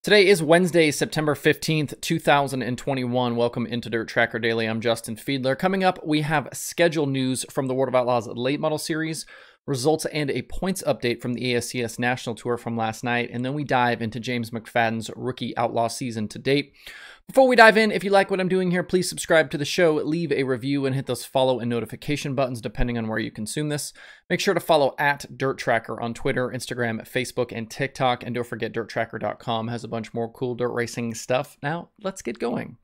Today is Wednesday, September 15th, 2021. Welcome into DIRTRACKR Daily. I'm Justin Fiedler. Coming up, we have schedule news from the World of Outlaws late model series, results and a points update from the ASCS National Tour from last night, and then we dive into James McFadden's rookie Outlaw season to date. Before we dive in, if you like what I'm doing here, please subscribe to the show, leave a review, and hit those follow and notification buttons depending on where you consume this. Make sure to follow at DIRTRACKR on Twitter, Instagram, Facebook, and TikTok, and don't forget DIRTRACKR.com has a bunch more cool dirt racing stuff. Now, let's get going.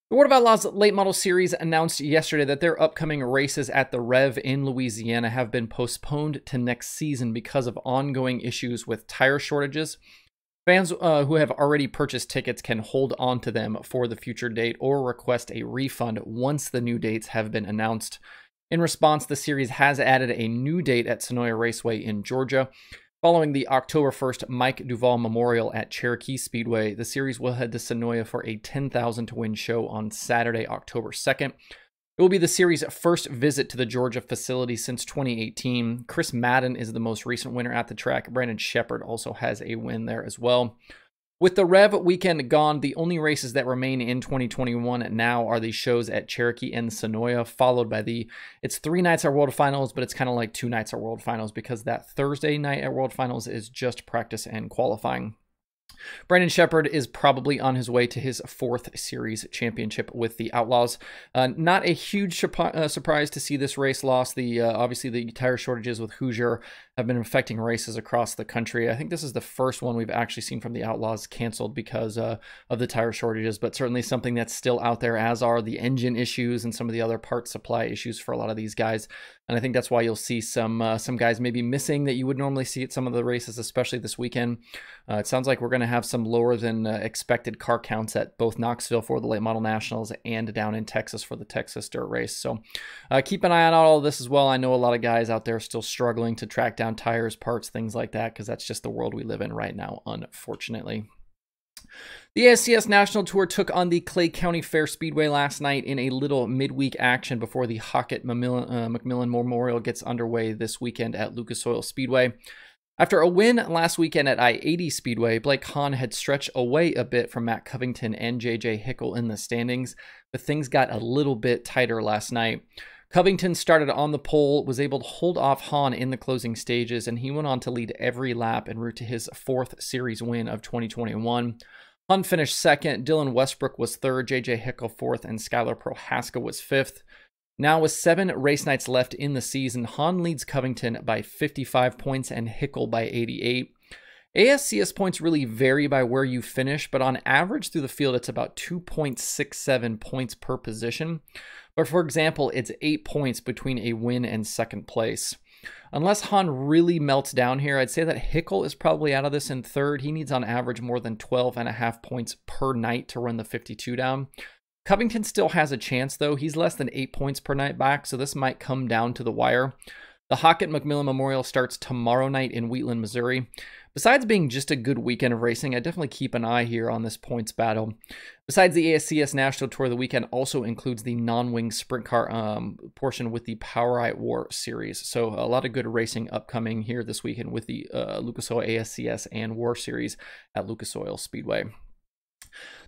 The World of Outlaws late model series announced yesterday that their upcoming races at the Rev in Louisiana have been postponed to next season because of ongoing issues with tire shortages. Fans who have already purchased tickets can hold on to them for the future date or request a refund once the new dates have been announced. In response, the series has added a new date at Sonoya Raceway in Georgia. Following the October 1st Mike Duval Memorial at Cherokee Speedway, the series will head to Sonoya for a 10,000 to win show on Saturday, October 2nd. It will be the series' first visit to the Georgia facility since 2018. Chris Madden is the most recent winner at the track. Brandon Shepard also has a win there as well. With the Rev weekend gone, the only races that remain in 2021 now are the shows at Cherokee and Sonoya, followed by it's 3 nights at World Finals, but it's kind of like 2 nights at World Finals because that Thursday night at World Finals is just practice and qualifying. Brandon Shepard is probably on his way to his 4th series championship with the Outlaws. Not a huge surprise to see this race lost. Obviously, the tire shortages with Hoosier have been affecting races across the country. I think this is the first one we've actually seen from the Outlaws canceled because of the tire shortages, but certainly something that's still out there, as are the engine issues and some of the other part supply issues for a lot of these guys. And I think that's why you'll see some guys maybe missing that you would normally see at some of the races, especially this weekend. It sounds like we're going to have some lower than expected car counts at both Knoxville for the late model nationals and down in Texas for the Texas dirt race. So keep an eye on all of this as well. I know a lot of guys out there still struggling to track down tires, parts, things like that, because that's just the world we live in right now, unfortunately. The ASCS National Tour took on the Clay County Fair Speedway last night in a little midweek action before the Hockentt-McMillan Memorial gets underway this weekend at Lucas Oil Speedway. After a win last weekend at I-80 Speedway, Blake Hahn had stretched away a bit from Matt Covington and JJ Hickle in the standings, but things got a little bit tighter last night. Covington started on the pole, was able to hold off Hahn in the closing stages, and he went on to lead every lap en route to his 4th series win of 2021. Hahn finished 2nd, Dylan Westbrook was 3rd, JJ Hickle 4th, and Skylar Prohaska was 5th. Now with 7 race nights left in the season, Hahn leads Covington by 55 points and Hickle by 88. ASCS points really vary by where you finish, but on average through the field, it's about 2.67 points per position. But for example, it's 8 points between a win and 2nd place. Unless Hahn really melts down here, I'd say that Hickle is probably out of this in 3rd. He needs on average more than 12.5 points per night to run the 52 down. Covington still has a chance, though. He's less than 8 points per night back, so this might come down to the wire. The Hockentt-McMillan Memorial starts tomorrow night in Wheatland, Missouri. Besides being just a good weekend of racing, I definitely keep an eye here on this points battle. Besides the ASCS National Tour, the weekend also includes the non-wing sprint car portion with the POWRi War Series. So a lot of good racing upcoming here this weekend with the Lucas Oil ASCS and War Series at Lucas Oil Speedway.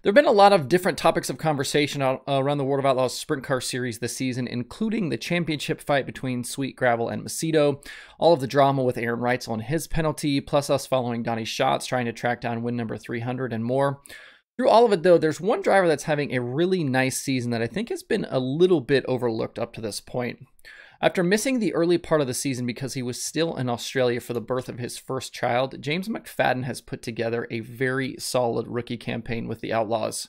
There have been a lot of different topics of conversation around the World of Outlaws Sprint Car Series this season, including the championship fight between Sweet Gravel and Macedo, all of the drama with Aaron Reitzel and his penalty, plus us following Donnie Schatz trying to track down win number 300 and more. Through all of it, though, there's one driver that's having a really nice season that I think has been a little bit overlooked up to this point. After missing the early part of the season because he was still in Australia for the birth of his first child, James McFadden has put together a very solid rookie campaign with the Outlaws.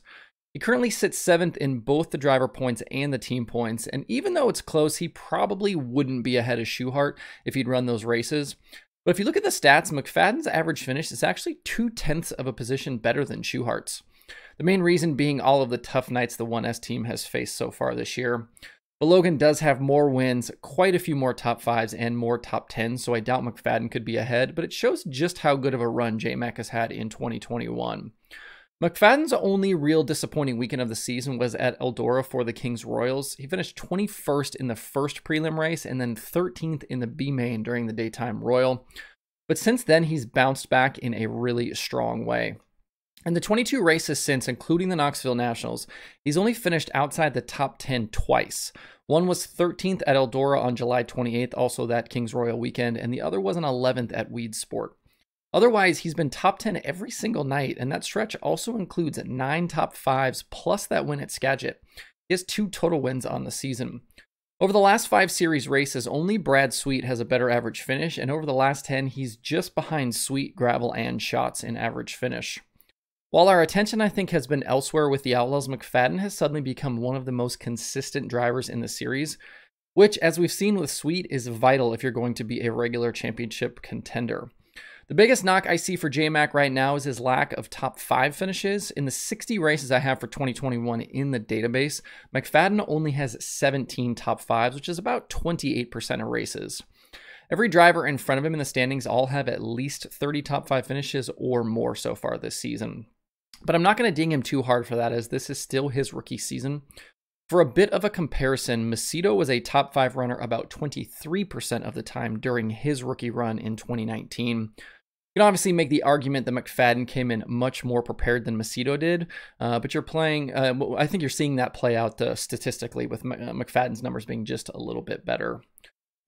He currently sits 7th in both the driver points and the team points, and even though it's close, he probably wouldn't be ahead of Schuchart if he'd run those races. But if you look at the stats, McFadden's average finish is actually 0.2 of a position better than Schuchart's. The main reason being all of the tough nights the 1S team has faced so far this year. But Logan does have more wins, quite a few more top 5s, and more top 10s, so I doubt McFadden could be ahead, but it shows just how good of a run J-Mac has had in 2021. McFadden's only real disappointing weekend of the season was at Eldora for the Kings Royals. He finished 21st in the first prelim race and then 13th in the B-Main during the daytime Royal. But since then, he's bounced back in a really strong way. In the 22 races since, including the Knoxville Nationals, he's only finished outside the top 10 twice. One was 13th at Eldora on July 28th, also that Kings Royal weekend, and the other was an 11th at Weed Sport. Otherwise, he's been top 10 every single night, and that stretch also includes 9 top 5s plus that win at Skagit. He has 2 total wins on the season. Over the last 5 series races, only Brad Sweet has a better average finish, and over the last 10, he's just behind Sweet, Gravel, and Schatz in average finish. While our attention, I think, has been elsewhere with the Outlaws, McFadden has suddenly become one of the most consistent drivers in the series, which, as we've seen with Sweet, is vital if you're going to be a regular championship contender. The biggest knock I see for J-Mac right now is his lack of top 5 finishes. In the 60 races I have for 2021 in the database, McFadden only has 17 top 5s, which is about 28% of races. Every driver in front of him in the standings all have at least 30 top 5 finishes or more so far this season. But I'm not going to ding him too hard for that, as this is still his rookie season. For a bit of a comparison, Macedo was a top 5 runner about 23% of the time during his rookie run in 2019. You can obviously make the argument that McFadden came in much more prepared than Macedo did, but you're playing, I think you're seeing that play out statistically with McFadden's numbers being just a little bit better.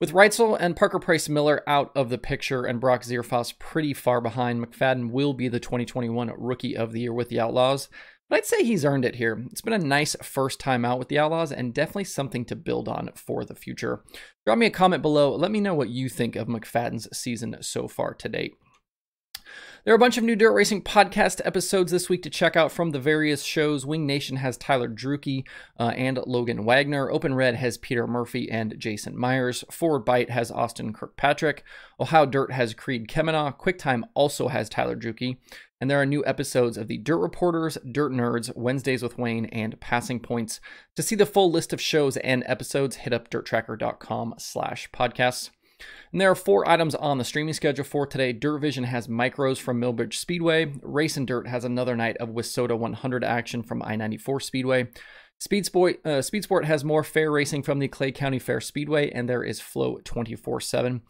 With Reitzel and Parker Price Miller out of the picture and Brock Zierfoss pretty far behind, McFadden will be the 2021 Rookie of the Year with the Outlaws, but I'd say he's earned it here. It's been a nice first time out with the Outlaws and definitely something to build on for the future. Drop me a comment below. Let me know what you think of McFadden's season so far to date. There are a bunch of new dirt racing podcast episodes this week to check out from the various shows. Wing Nation has Tyler Drucke and Logan Wagner. Open Red has Peter Murphy and Jason Myers. Forward Bite has Austin Kirkpatrick. Ohio Dirt has Creed Kemena. QuickTime also has Tyler Drucke. And there are new episodes of the Dirt Reporters, Dirt Nerds, Wednesdays with Wayne, and Passing Points. To see the full list of shows and episodes, hit up dirtracker.com/podcasts. And there are 4 items on the streaming schedule for today. Dirt Vision has Micros from Millbridge Speedway. Race and Dirt has another night of WISSOTA 100 action from I-94 Speedway. Speed Sport has more fair racing from the Clay County Fair Speedway, and there is Flow 24/7.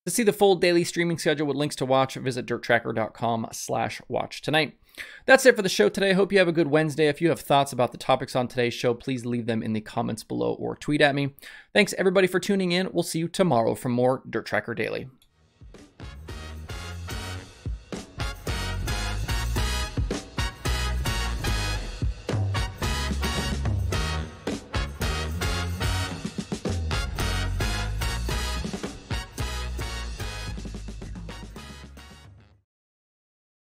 To see the full daily streaming schedule with links to watch, visit dirtracker.com/watch tonight. That's it for the show today. Hope you have a good Wednesday. If you have thoughts about the topics on today's show, please leave them in the comments below or tweet at me. Thanks everybody for tuning in. We'll see you tomorrow for more Dirt Tracker Daily.